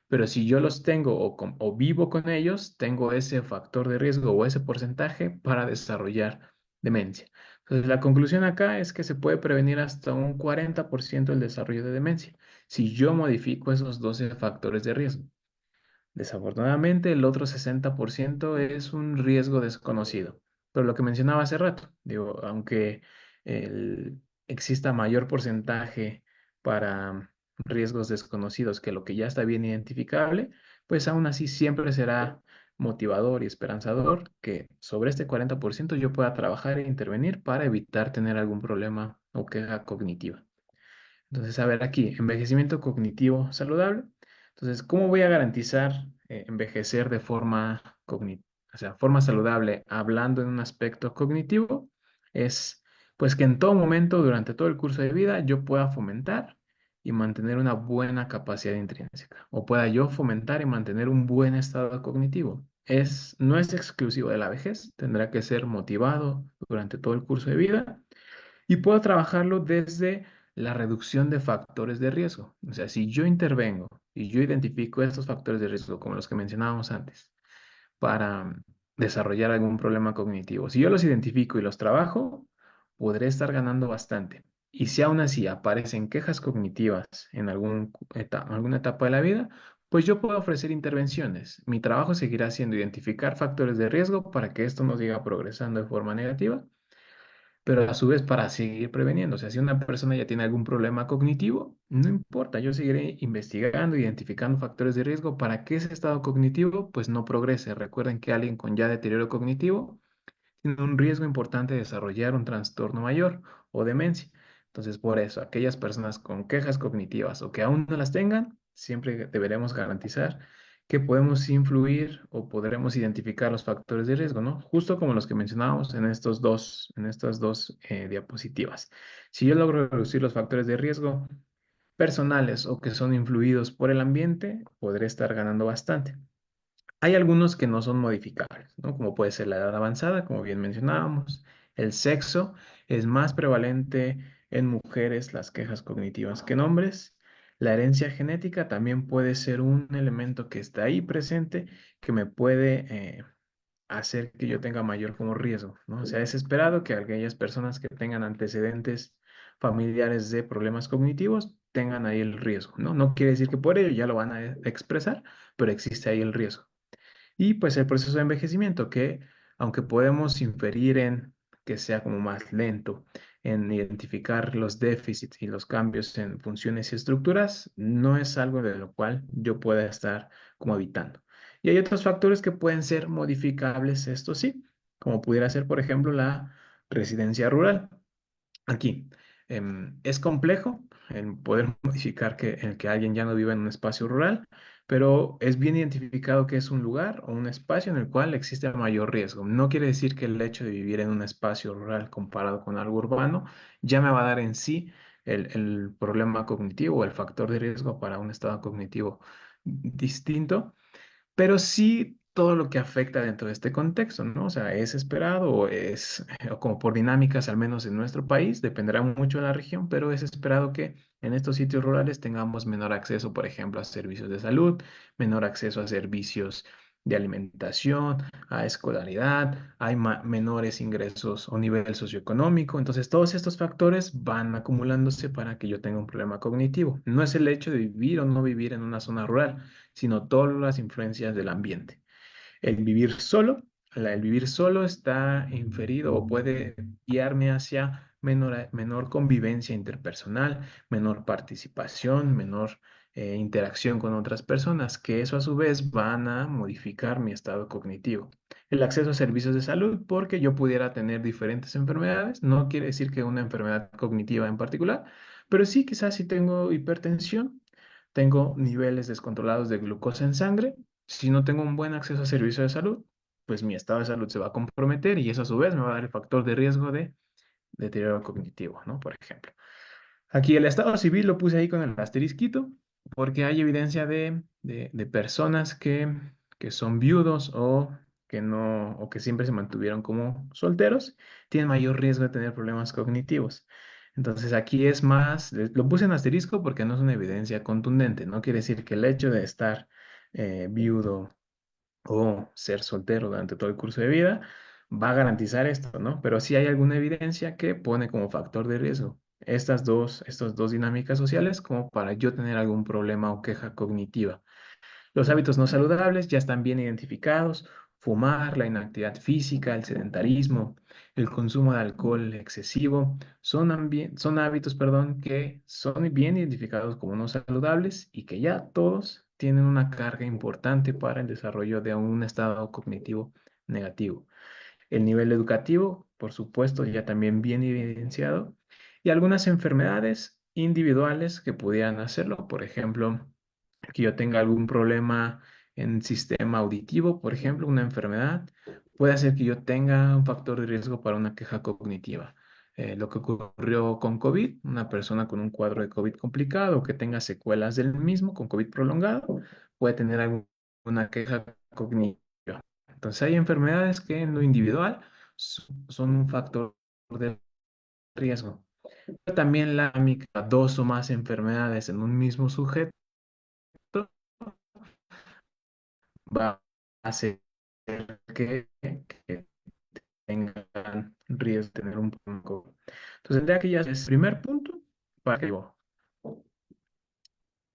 Pero si yo los tengo o vivo con ellos, tengo ese factor de riesgo o ese porcentaje para desarrollar demencia. Entonces, la conclusión acá es que se puede prevenir hasta un 40% el desarrollo de demencia si yo modifico esos 12 factores de riesgo. Desafortunadamente, el otro 60% es un riesgo desconocido. Pero lo que mencionaba hace rato, digo, aunque exista mayor porcentaje para riesgos desconocidos que lo que ya está bien identificable, pues aún así siempre será motivador y esperanzador que sobre este 40% yo pueda trabajar e intervenir para evitar tener algún problema o queja cognitiva. Entonces, a ver aquí, envejecimiento cognitivo saludable. Entonces, ¿cómo voy a garantizar envejecer de forma o sea, forma saludable, hablando en un aspecto cognitivo? Es, pues, que en todo momento, durante todo el curso de vida, yo pueda fomentar y mantener una buena capacidad intrínseca, o pueda yo fomentar y mantener un buen estado cognitivo. No es exclusivo de la vejez, tendrá que ser motivado durante todo el curso de vida y puedo trabajarlo desde la reducción de factores de riesgo. O sea, si yo intervengo y yo identifico estos factores de riesgo, como los que mencionábamos antes, para desarrollar algún problema cognitivo, si yo los identifico y los trabajo, podré estar ganando bastante. Y si aún así aparecen quejas cognitivas en alguna etapa de la vida, pues yo puedo ofrecer intervenciones. Mi trabajo seguirá siendo identificar factores de riesgo para que esto no siga progresando de forma negativa, pero a su vez para seguir preveniendo. O sea, si una persona ya tiene algún problema cognitivo, no importa, yo seguiré investigando, identificando factores de riesgo para que ese estado cognitivo pues no progrese. Recuerden que alguien con ya deterioro cognitivo tiene un riesgo importante de desarrollar un trastorno mayor o demencia. Entonces, por eso, aquellas personas con quejas cognitivas o que aún no las tengan, siempre deberemos garantizar que podemos influir o podremos identificar los factores de riesgo, ¿no? Justo como los que mencionábamos en estas dos diapositivas. Si yo logro reducir los factores de riesgo personales o que son influidos por el ambiente, podré estar ganando bastante. Hay algunos que no son modificables, ¿no? Como puede ser la edad avanzada, como bien mencionábamos. El sexo es más prevalente en mujeres las quejas cognitivas que en hombres. La herencia genética también puede ser un elemento que está ahí presente que me puede hacer que yo tenga mayor como riesgo, ¿no? O sea, es esperado que aquellas personas que tengan antecedentes familiares de problemas cognitivos tengan ahí el riesgo, ¿no? No quiere decir que por ello ya lo van a expresar, pero existe ahí el riesgo. Y pues el proceso de envejecimiento, que aunque podemos inferir en que sea como más lento en identificar los déficits y los cambios en funciones y estructuras, no es algo de lo cual yo pueda estar como evitando. Y hay otros factores que pueden ser modificables, esto sí, como pudiera ser, por ejemplo, la residencia rural. Aquí, es complejo el poder modificar el que alguien ya no viva en un espacio rural, pero es bien identificado que es un lugar o un espacio en el cual existe mayor riesgo. No quiere decir que el hecho de vivir en un espacio rural comparado con algo urbano ya me va a dar en sí el problema cognitivo o el factor de riesgo para un estado cognitivo distinto, pero sí todo lo que afecta dentro de este contexto, ¿no? O sea, es esperado o es, o como por dinámicas, al menos en nuestro país, dependerá mucho de la región, pero es esperado que en estos sitios rurales tengamos menor acceso, por ejemplo, a servicios de salud, menor acceso a servicios de alimentación, a escolaridad, hay menores ingresos o nivel socioeconómico. Entonces, todos estos factores van acumulándose para que yo tenga un problema cognitivo. No es el hecho de vivir o no vivir en una zona rural, sino todas las influencias del ambiente. El vivir solo, el vivir solo está inferido o puede guiarme hacia menor convivencia interpersonal, menor participación, menor interacción con otras personas, que eso a su vez van a modificar mi estado cognitivo. El acceso a servicios de salud, porque yo pudiera tener diferentes enfermedades, no quiere decir que una enfermedad cognitiva en particular, pero sí quizás si tengo hipertensión, tengo niveles descontrolados de glucosa en sangre, si no tengo un buen acceso a servicios de salud, pues mi estado de salud se va a comprometer y eso a su vez me va a dar el factor de riesgo de deterioro cognitivo, ¿no? Por ejemplo. Aquí el estado civil lo puse ahí con el asterisquito, porque hay evidencia de personas que son viudos o que no, o que siempre se mantuvieron como solteros, tienen mayor riesgo de tener problemas cognitivos. Entonces aquí es más, lo puse en asterisco porque no es una evidencia contundente, no quiere decir que el hecho de estar viudo o ser soltero durante todo el curso de vida va a garantizar esto, ¿no? Pero sí hay alguna evidencia que pone como factor de riesgo estas dos dinámicas sociales como para yo tener algún problema o queja cognitiva. Los hábitos no saludables ya están bien identificados: fumar, la inactividad física, el sedentarismo, el consumo de alcohol excesivo, son hábitos, perdón, que son bien identificados como no saludables y que ya todos tienen una carga importante para el desarrollo de un estado cognitivo negativo. El nivel educativo, por supuesto, ya también bien evidenciado, y algunas enfermedades individuales que pudieran hacerlo, por ejemplo, que yo tenga algún problema en sistema auditivo, por ejemplo, una enfermedad, puede hacer que yo tenga un factor de riesgo para una queja cognitiva. Lo que ocurrió con COVID, una persona con un cuadro de COVID complicado que tenga secuelas del mismo, con COVID prolongado, puede tener alguna queja cognitiva. Entonces hay enfermedades que en lo individual son un factor de riesgo. Pero también la dinámica, dos o más enfermedades en un mismo sujeto va a hacer que tengan riesgo de tener un poco. Entonces, tendría que ya es el primer punto para,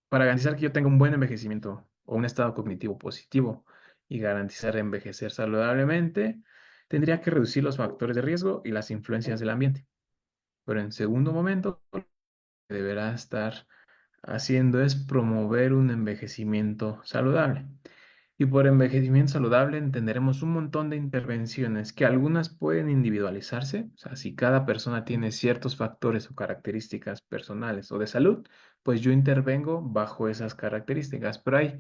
para garantizar que yo tenga un buen envejecimiento o un estado cognitivo positivo y garantizar envejecer saludablemente, tendría que reducir los factores de riesgo y las influencias del ambiente. Pero en segundo momento, lo que deberá estar haciendo es promover un envejecimiento saludable. Y por envejecimiento saludable entenderemos un montón de intervenciones que algunas pueden individualizarse, o sea, si cada persona tiene ciertos factores o características personales o de salud, pues yo intervengo bajo esas características, pero hay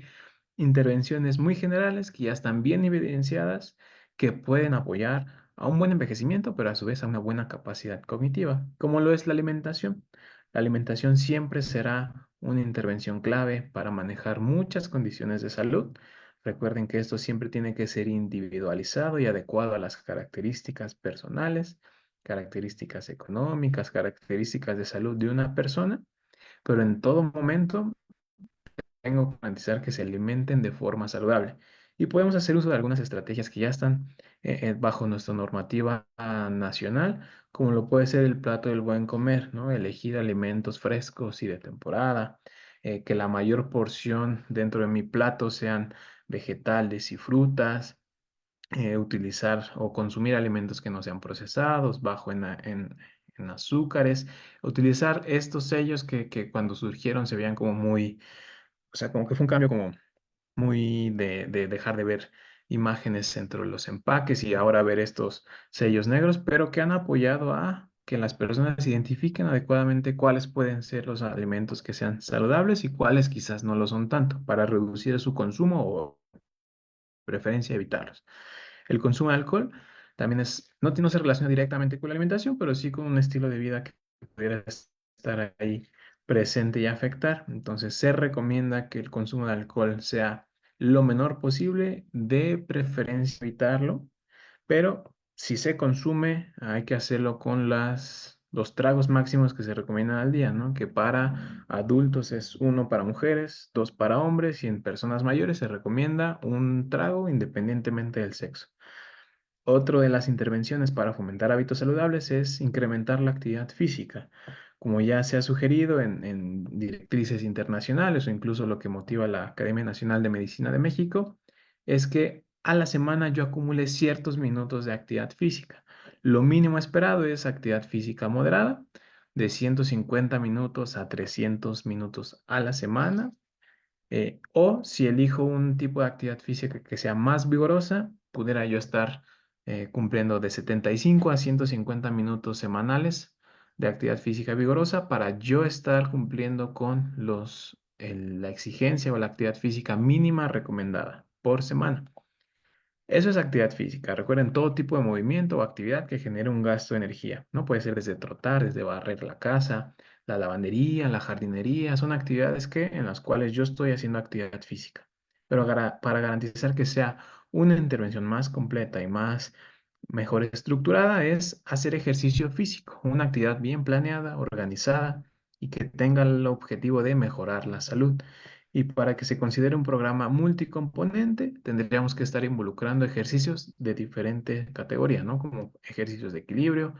intervenciones muy generales que ya están bien evidenciadas, que pueden apoyar a un buen envejecimiento, pero a su vez a una buena capacidad cognitiva, como lo es la alimentación. La alimentación siempre será una intervención clave para manejar muchas condiciones de salud. Recuerden que esto siempre tiene que ser individualizado y adecuado a las características personales, características económicas, características de salud de una persona, pero en todo momento tengo que garantizar que se alimenten de forma saludable. Y podemos hacer uso de algunas estrategias que ya están bajo nuestra normativa nacional, como lo puede ser el plato del buen comer, ¿no? Elegir alimentos frescos y de temporada, que la mayor porción dentro de mi plato sean vegetales y frutas, utilizar o consumir alimentos que no sean procesados, bajo en azúcares, utilizar estos sellos que cuando surgieron se veían como muy, o sea, como que fue un cambio como muy de dejar de ver imágenes entre los empaques y ahora ver estos sellos negros, pero que han apoyado a que las personas identifiquen adecuadamente cuáles pueden ser los alimentos que sean saludables y cuáles quizás no lo son tanto, para reducir su consumo o preferencia evitarlos. El consumo de alcohol también no se relaciona directamente con la alimentación, pero sí con un estilo de vida que pudiera estar ahí presente y afectar. Entonces, se recomienda que el consumo de alcohol sea lo menor posible, de preferencia evitarlo, pero si se consume, hay que hacerlo con los tragos máximos que se recomiendan al día, ¿no? Que para adultos es uno para mujeres, dos para hombres, y en personas mayores se recomienda un trago independientemente del sexo. Otro de las intervenciones para fomentar hábitos saludables es incrementar la actividad física, como ya se ha sugerido en directrices internacionales o incluso lo que motiva la Academia Nacional de Medicina de México, es que a la semana yo acumule ciertos minutos de actividad física. Lo mínimo esperado es actividad física moderada, de 150 minutos a 300 minutos a la semana. O si elijo un tipo de actividad física que sea más vigorosa, pudiera yo estar cumpliendo de 75 a 150 minutos semanales de actividad física vigorosa para yo estar cumpliendo con la exigencia o la actividad física mínima recomendada por semana. Eso es actividad física. Recuerden, todo tipo de movimiento o actividad que genere un gasto de energía. No puede ser desde trotar, desde barrer la casa, la lavandería, la jardinería. Son actividades en las cuales yo estoy haciendo actividad física. Pero para garantizar que sea una intervención más completa y mejor estructurada es hacer ejercicio físico, una actividad bien planeada, organizada y que tenga el objetivo de mejorar la salud. Y para que se considere un programa multicomponente, tendríamos que estar involucrando ejercicios de diferente categoría, ¿no? Como ejercicios de equilibrio,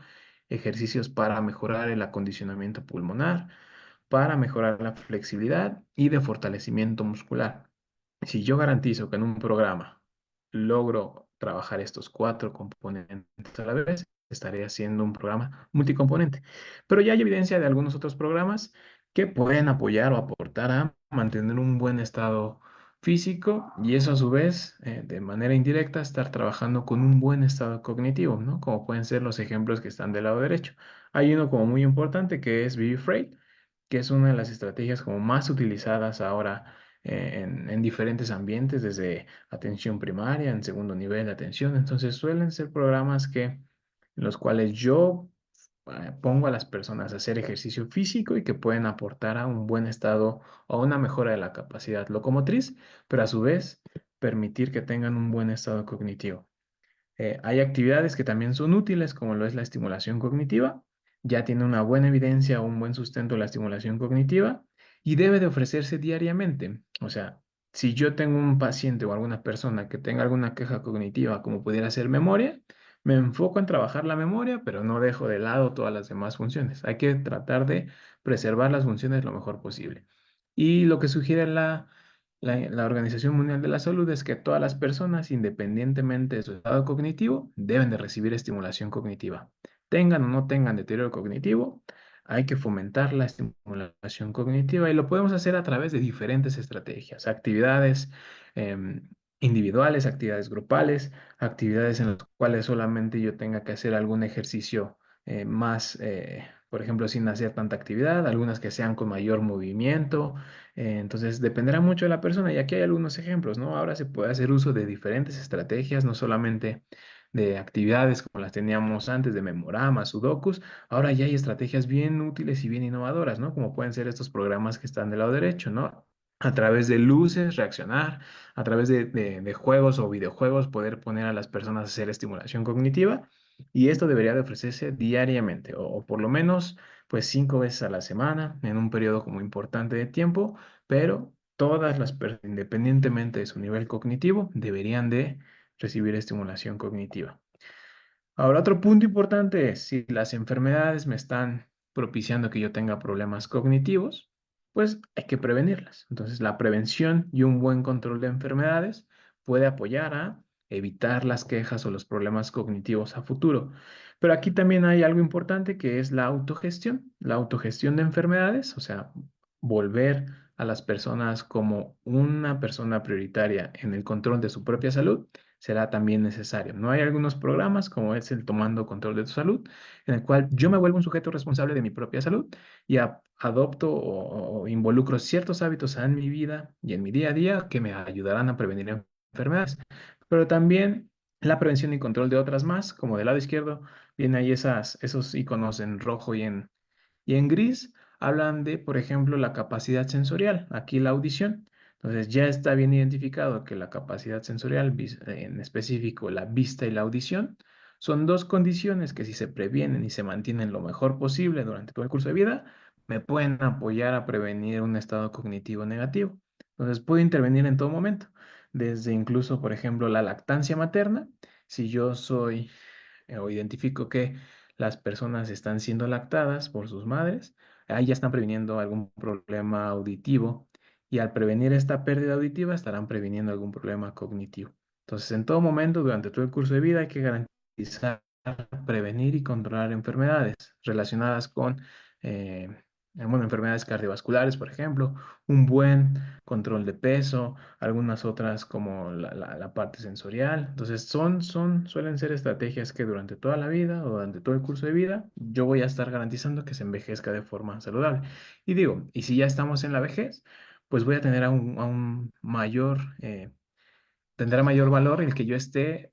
ejercicios para mejorar el acondicionamiento pulmonar, para mejorar la flexibilidad y de fortalecimiento muscular. Si yo garantizo que en un programa logro trabajar estos cuatro componentes a la vez, estaré haciendo un programa multicomponente. Pero ya hay evidencia de algunos otros programas que pueden apoyar o aportar a mantener un buen estado físico y eso a su vez, de manera indirecta, estar trabajando con un buen estado cognitivo, ¿no? Como pueden ser los ejemplos que están del lado derecho. Hay uno como muy importante que es Be Afraid, que es una de las estrategias como más utilizadas ahora en diferentes ambientes, desde atención primaria, en segundo nivel de atención. Entonces suelen ser programas en los cuales yo pongo a las personas a hacer ejercicio físico y que pueden aportar a un buen estado o a una mejora de la capacidad locomotriz, pero a su vez permitir que tengan un buen estado cognitivo. Hay actividades que también son útiles, como lo es la estimulación cognitiva. Ya tiene una buena evidencia o un buen sustento la estimulación cognitiva y debe de ofrecerse diariamente. O sea, si yo tengo un paciente o alguna persona que tenga alguna queja cognitiva, como pudiera ser memoria, me enfoco en trabajar la memoria, pero no dejo de lado todas las demás funciones. Hay que tratar de preservar las funciones lo mejor posible. Y lo que sugiere la Organización Mundial de la Salud es que todas las personas, independientemente de su estado cognitivo, deben de recibir estimulación cognitiva. Tengan o no tengan deterioro cognitivo, hay que fomentar la estimulación cognitiva y lo podemos hacer a través de diferentes estrategias, actividades individuales, actividades grupales, actividades en las cuales solamente yo tenga que hacer algún ejercicio por ejemplo, sin hacer tanta actividad, algunas que sean con mayor movimiento, entonces, dependerá mucho de la persona y aquí hay algunos ejemplos, ¿no? Ahora se puede hacer uso de diferentes estrategias, no solamente de actividades como las teníamos antes, de memoramas, sudokus, ahora ya hay estrategias bien útiles y bien innovadoras, ¿no? Como pueden ser estos programas que están del lado derecho, ¿no? A través de luces, reaccionar, a través de juegos o videojuegos, poder poner a las personas a hacer estimulación cognitiva y esto debería de ofrecerse diariamente o por lo menos pues 5 veces a la semana en un periodo como importante de tiempo, pero todas las personas, independientemente de su nivel cognitivo, deberían de recibir estimulación cognitiva. Ahora, otro punto importante es si las enfermedades me están propiciando que yo tenga problemas cognitivos, pues hay que prevenirlas. Entonces, la prevención y un buen control de enfermedades puede apoyar a evitar las quejas o los problemas cognitivos a futuro. Pero aquí también hay algo importante que es la autogestión de enfermedades, o sea, volver a las personas como una persona prioritaria en el control de su propia salud será también necesario. No hay algunos programas como es el Tomando Control de tu Salud, en el cual yo me vuelvo un sujeto responsable de mi propia salud y adopto o involucro ciertos hábitos en mi vida y en mi día a día que me ayudarán a prevenir enfermedades. Pero también la prevención y control de otras más, como del lado izquierdo, vienen ahí esos iconos en rojo y en gris hablan de, por ejemplo, la capacidad sensorial, aquí la audición. Entonces ya está bien identificado que la capacidad sensorial, en específico la vista y la audición, son dos condiciones que si se previenen y se mantienen lo mejor posible durante todo el curso de vida, me pueden apoyar a prevenir un estado cognitivo negativo. Entonces puedo intervenir en todo momento, desde incluso, por ejemplo, la lactancia materna. Si yo soy o identifico que las personas están siendo lactadas por sus madres, ahí ya están previniendo algún problema auditivo y al prevenir esta pérdida auditiva estarán previniendo algún problema cognitivo. Entonces, en todo momento, durante todo el curso de vida, hay que garantizar prevenir y controlar enfermedades relacionadas con eh, bueno, enfermedades cardiovasculares, por ejemplo, un buen control de peso, algunas otras como la parte sensorial. Entonces, suelen ser estrategias que durante toda la vida o durante todo el curso de vida, yo voy a estar garantizando que se envejezca de forma saludable. Y digo, y si ya estamos en la vejez, pues voy a tener a un mayor tendrá mayor valor el que yo esté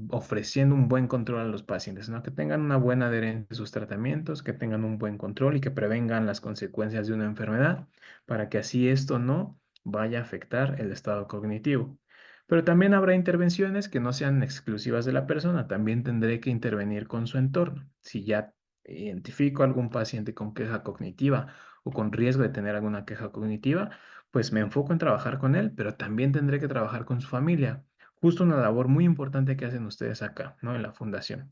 ofreciendo un buen control a los pacientes, ¿no? Que tengan una buena adherencia a sus tratamientos, que tengan un buen control y que prevengan las consecuencias de una enfermedad para que así esto no vaya a afectar el estado cognitivo. Pero también habrá intervenciones que no sean exclusivas de la persona, también tendré que intervenir con su entorno. Si ya identifico algún paciente con queja cognitiva o con riesgo de tener alguna queja cognitiva, pues me enfoco en trabajar con él, pero también tendré que trabajar con su familia. Justo una labor muy importante que hacen ustedes acá, ¿no? En la fundación.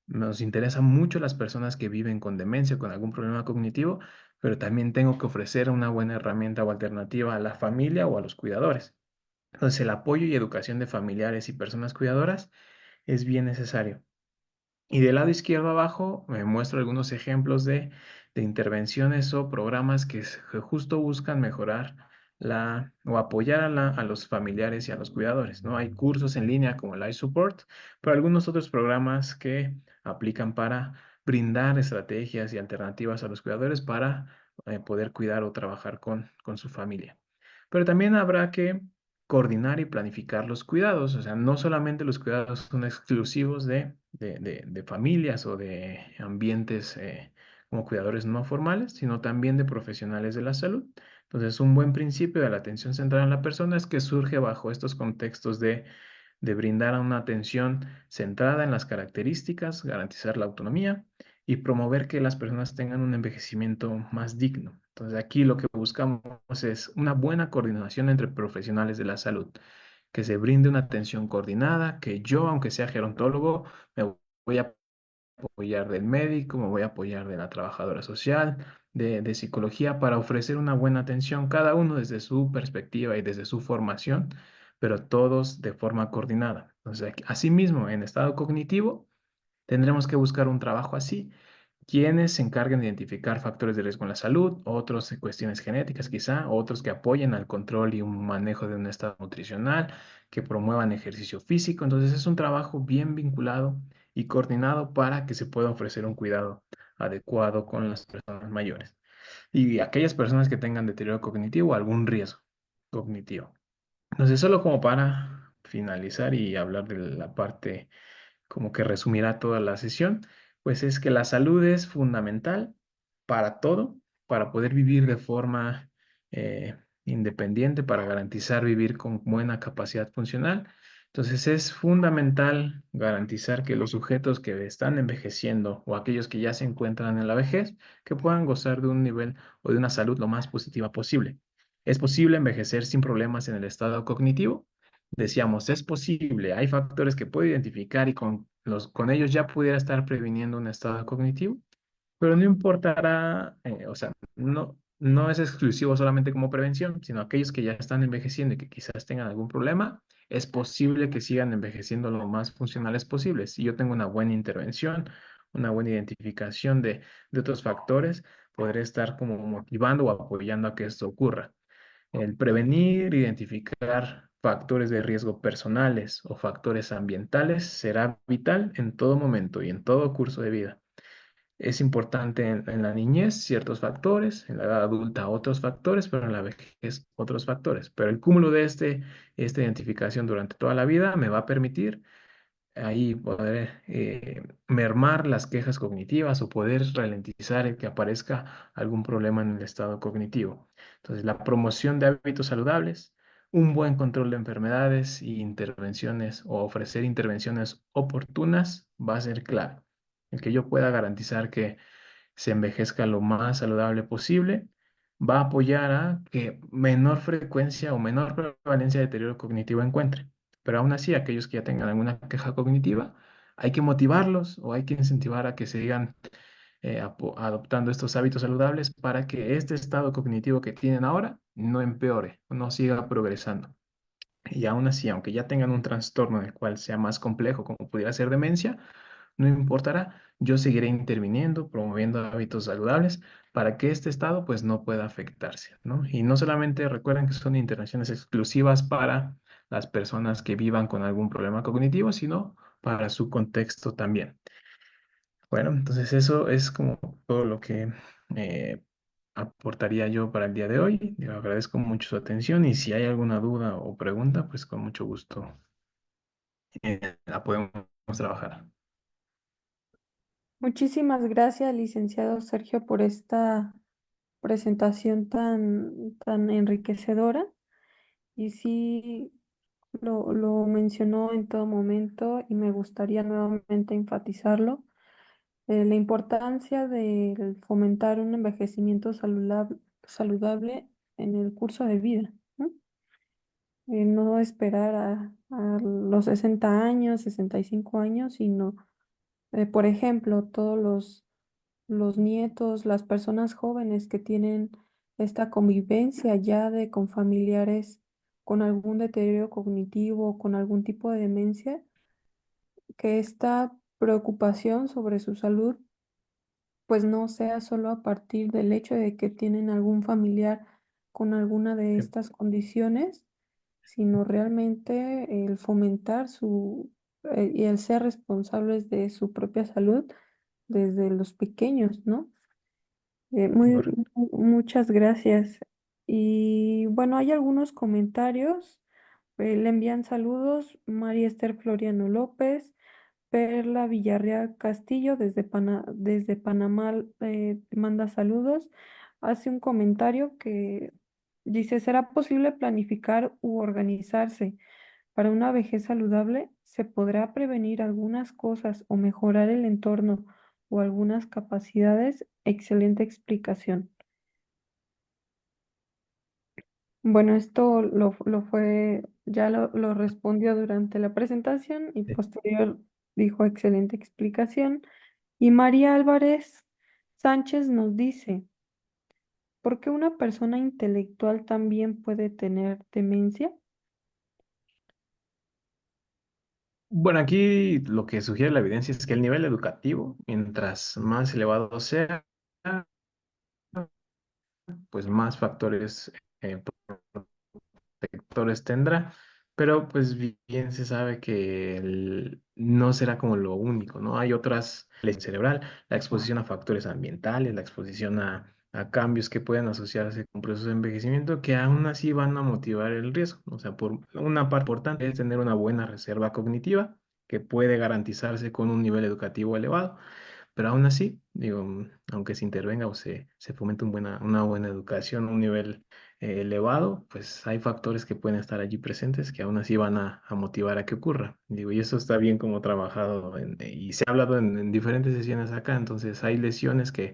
Nos interesan mucho las personas que viven con demencia o con algún problema cognitivo, pero también tengo que ofrecer una buena herramienta o alternativa a la familia o a los cuidadores. Entonces, el apoyo y educación de familiares y personas cuidadoras es bien necesario. Y del lado izquierdo abajo me muestro algunos ejemplos de intervenciones o programas que justo buscan mejorar o apoyar a los familiares y a los cuidadores, ¿no? Hay cursos en línea como Life Support, pero algunos otros programas que aplican para brindar estrategias y alternativas a los cuidadores para poder cuidar o trabajar con su familia. Pero también habrá que coordinar y planificar los cuidados. O sea, no solamente los cuidados son exclusivos de familias o de ambientes como cuidadores no formales, sino también de profesionales de la salud. Entonces, un buen principio de la atención centrada en la persona es que surge bajo estos contextos de brindar una atención centrada en las características, garantizar la autonomía y promover que las personas tengan un envejecimiento más digno. Entonces, aquí lo que buscamos es una buena coordinación entre profesionales de la salud, que se brinde una atención coordinada, que yo, aunque sea gerontólogo, me voy a apoyar del médico, me voy a apoyar de la trabajadora social, de psicología, para ofrecer una buena atención, cada uno desde su perspectiva y desde su formación, pero todos de forma coordinada. Entonces, asimismo, en estado cognitivo, tendremos que buscar un trabajo así, quienes se encarguen de identificar factores de riesgo en la salud, otros en cuestiones genéticas quizá, otros que apoyen al control y un manejo de un estado nutricional, que promuevan ejercicio físico. Entonces es un trabajo bien vinculado y coordinado para que se pueda ofrecer un cuidado adecuado con las personas mayores y aquellas personas que tengan deterioro cognitivo o algún riesgo cognitivo. Entonces, solo como para finalizar y hablar de la parte como que resumirá toda la sesión, pues es que la salud es fundamental para todo, para poder vivir de forma independiente, para garantizar vivir con buena capacidad funcional. Entonces es fundamental garantizar que los sujetos que están envejeciendo o aquellos que ya se encuentran en la vejez, que puedan gozar de un nivel o de una salud lo más positiva posible. ¿Es posible envejecer sin problemas en el estado cognitivo? Decíamos, es posible, hay factores que puedo identificar y con ellos ya pudiera estar previniendo un estado cognitivo, pero no importará, o sea, no es exclusivo solamente como prevención, sino aquellos que ya están envejeciendo y que quizás tengan algún problema, es posible que sigan envejeciendo lo más funcionales posibles. Si yo tengo una buena intervención, una buena identificación de otros factores, podré estar como motivando o apoyando a que esto ocurra. El prevenir, identificar factores de riesgo personales o factores ambientales será vital en todo momento y en todo curso de vida. Es importante en la niñez ciertos factores, en la edad adulta otros factores, pero en la vejez otros factores. Pero el cúmulo de esta identificación durante toda la vida me va a permitir ahí poder mermar las quejas cognitivas o poder ralentizar el que aparezca algún problema en el estado cognitivo. Entonces, la promoción de hábitos saludables, un buen control de enfermedades y intervenciones o ofrecer intervenciones oportunas va a ser clave. El que yo pueda garantizar que se envejezca lo más saludable posible, va a apoyar a que menor frecuencia o menor prevalencia de deterioro cognitivo encuentre. Pero aún así, aquellos que ya tengan alguna queja cognitiva, hay que motivarlos o hay que incentivar a que sigan adoptando estos hábitos saludables para que este estado cognitivo que tienen ahora no empeore, no siga progresando. Y aún así, aunque ya tengan un trastorno en el cual sea más complejo, como pudiera ser demencia, no importará, yo seguiré interviniendo, promoviendo hábitos saludables para que este estado pues no pueda afectarse, ¿no? Y no solamente recuerden que son intervenciones exclusivas para las personas que vivan con algún problema cognitivo, sino para su contexto también. Bueno, entonces eso es como todo lo que eh, aportaría yo para el día de hoy. Le agradezco mucho su atención y si hay alguna duda o pregunta, pues con mucho gusto la podemos trabajar. Muchísimas gracias, licenciado Sergio, por esta presentación tan enriquecedora. Y sí, lo mencionó en todo momento y me gustaría nuevamente enfatizarlo, la importancia de fomentar un envejecimiento saludable en el curso de vida, ¿no? No esperar a los 60 años, 65 años, sino, por ejemplo, todos los nietos, las personas jóvenes que tienen esta convivencia ya con familiares con algún deterioro cognitivo, con algún tipo de demencia, que esta preocupación sobre su salud pues no sea solo a partir del hecho de que tienen algún familiar con alguna de Sí. estas condiciones, sino realmente el fomentar y el ser responsables de su propia salud desde los pequeños, ¿no? Correcto. Muchas gracias. Y bueno, hay algunos comentarios. Le envían saludos María Esther Floriano López, Perla Villarreal Castillo desde Panamá, manda saludos. Hace un comentario que dice, ¿será posible planificar u organizarse para una vejez saludable? ¿Se podrá prevenir algunas cosas o mejorar el entorno o algunas capacidades? Excelente explicación. Bueno, esto lo respondió durante la presentación y Sí. posterior dijo excelente explicación. Y María Álvarez Sánchez nos dice, ¿por qué una persona intelectual también puede tener demencia? Bueno, aquí lo que sugiere la evidencia es que el nivel educativo, mientras más elevado sea, pues más factores eh, sectores tendrá, pero pues bien se sabe que no será como lo único, ¿no? Hay otras leyes cerebral, la exposición a factores ambientales, la exposición a cambios que pueden asociarse con procesos de envejecimiento que aún así van a motivar el riesgo. O sea, por una parte importante es tener una buena reserva cognitiva que puede garantizarse con un nivel educativo elevado. Pero aún así, digo, aunque se intervenga o se fomente una buena educación, un nivel elevado, pues hay factores que pueden estar allí presentes que aún así van a motivar a que ocurra. Digo, y eso está bien como trabajado y se ha hablado en diferentes sesiones acá. Entonces hay lesiones que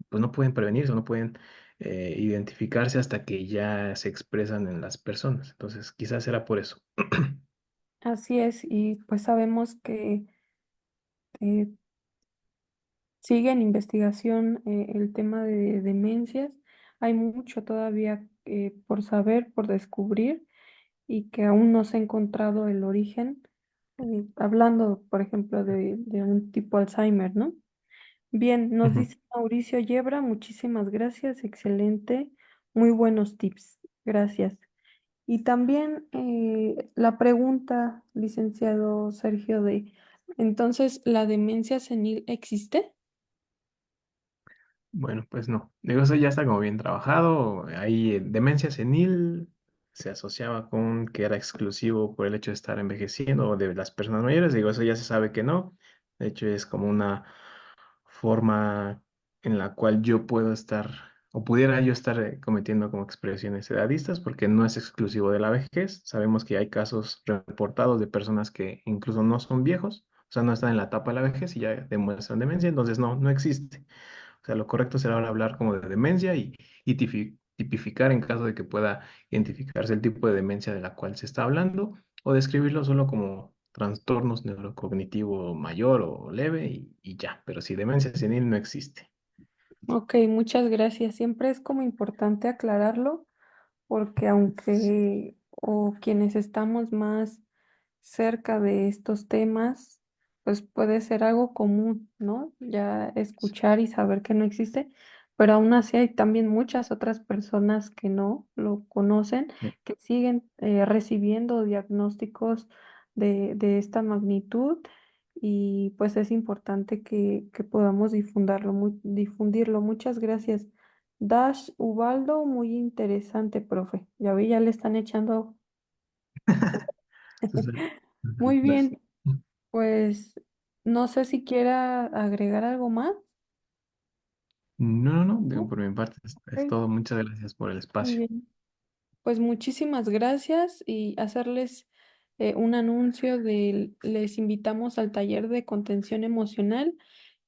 pues no pueden prevenirse o no pueden identificarse hasta que ya se expresan en las personas. Entonces quizás será por eso. Así es, y pues sabemos que eh, sigue en investigación el tema de demencias. Hay mucho todavía por saber, por descubrir y que aún no se ha encontrado el origen, hablando, por ejemplo, de un tipo Alzheimer, ¿no? Bien, nos Ujú. dice Mauricio Yebra, muchísimas gracias, excelente, muy buenos tips, gracias. Y también la pregunta, licenciado Sergio, entonces, ¿la demencia senil existe? Bueno, pues no. Digo, eso ya está como bien trabajado. Ahí demencia senil se asociaba con que era exclusivo por el hecho de estar envejeciendo o de las personas mayores. Digo, eso ya se sabe que no. De hecho, es como una forma en la cual yo puedo estar o pudiera yo estar cometiendo como expresiones edadistas porque no es exclusivo de la vejez. Sabemos que hay casos reportados de personas que incluso no son viejos, o sea, no están en la etapa de la vejez y ya demuestran demencia, entonces no, no existe. O sea, lo correcto será ahora hablar como de demencia y tipificar en caso de que pueda identificarse el tipo de demencia de la cual se está hablando o describirlo solo como trastornos neurocognitivo mayor o leve y ya. Pero si demencia senil no existe. Ok, muchas gracias. Siempre es como importante aclararlo porque Sí. o quienes estamos más cerca de estos temas, pues puede ser algo común, ¿no? Ya escuchar y saber que no existe, pero aún así hay también muchas otras personas que no lo conocen, Sí. que siguen recibiendo diagnósticos de esta magnitud y pues es importante que podamos difundirlo. Muchas gracias. Dash Ubaldo, muy interesante, profe. Ya vi, ya le están echando. Entonces, Muy gracias. bien, pues no sé si quiera agregar algo más, No, no, no, digo, ¿no? por mi parte es Ok, todo. Muchas gracias por el muy espacio. bien. Pues muchísimas gracias y hacerles un anuncio les invitamos al taller de contención emocional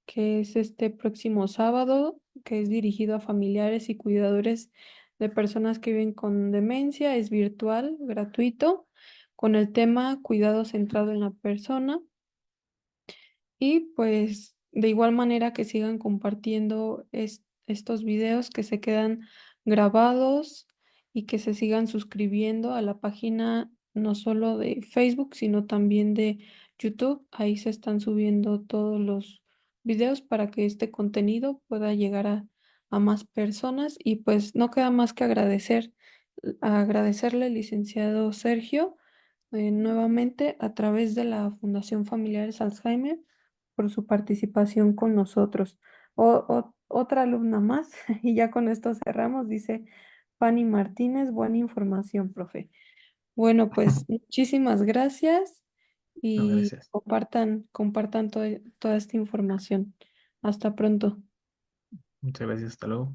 que es este próximo sábado, que es dirigido a familiares y cuidadores de personas que viven con demencia, es virtual, gratuito, con el tema cuidado centrado en la persona. Y pues de igual manera que sigan compartiendo estos videos que se quedan grabados y que se sigan suscribiendo a la página no solo de Facebook, sino también de YouTube. Ahí se están subiendo todos los videos para que este contenido pueda llegar a más personas. Y pues no queda más que agradecerle, licenciado Sergio, nuevamente a través de la Fundación Familiares Alzheimer por su participación con nosotros. Otra alumna más, y ya con esto cerramos, dice Fanny Martínez, buena información, profe. Bueno, pues muchísimas gracias No, y gracias. compartan toda esta información. Hasta pronto. Muchas gracias. Hasta luego.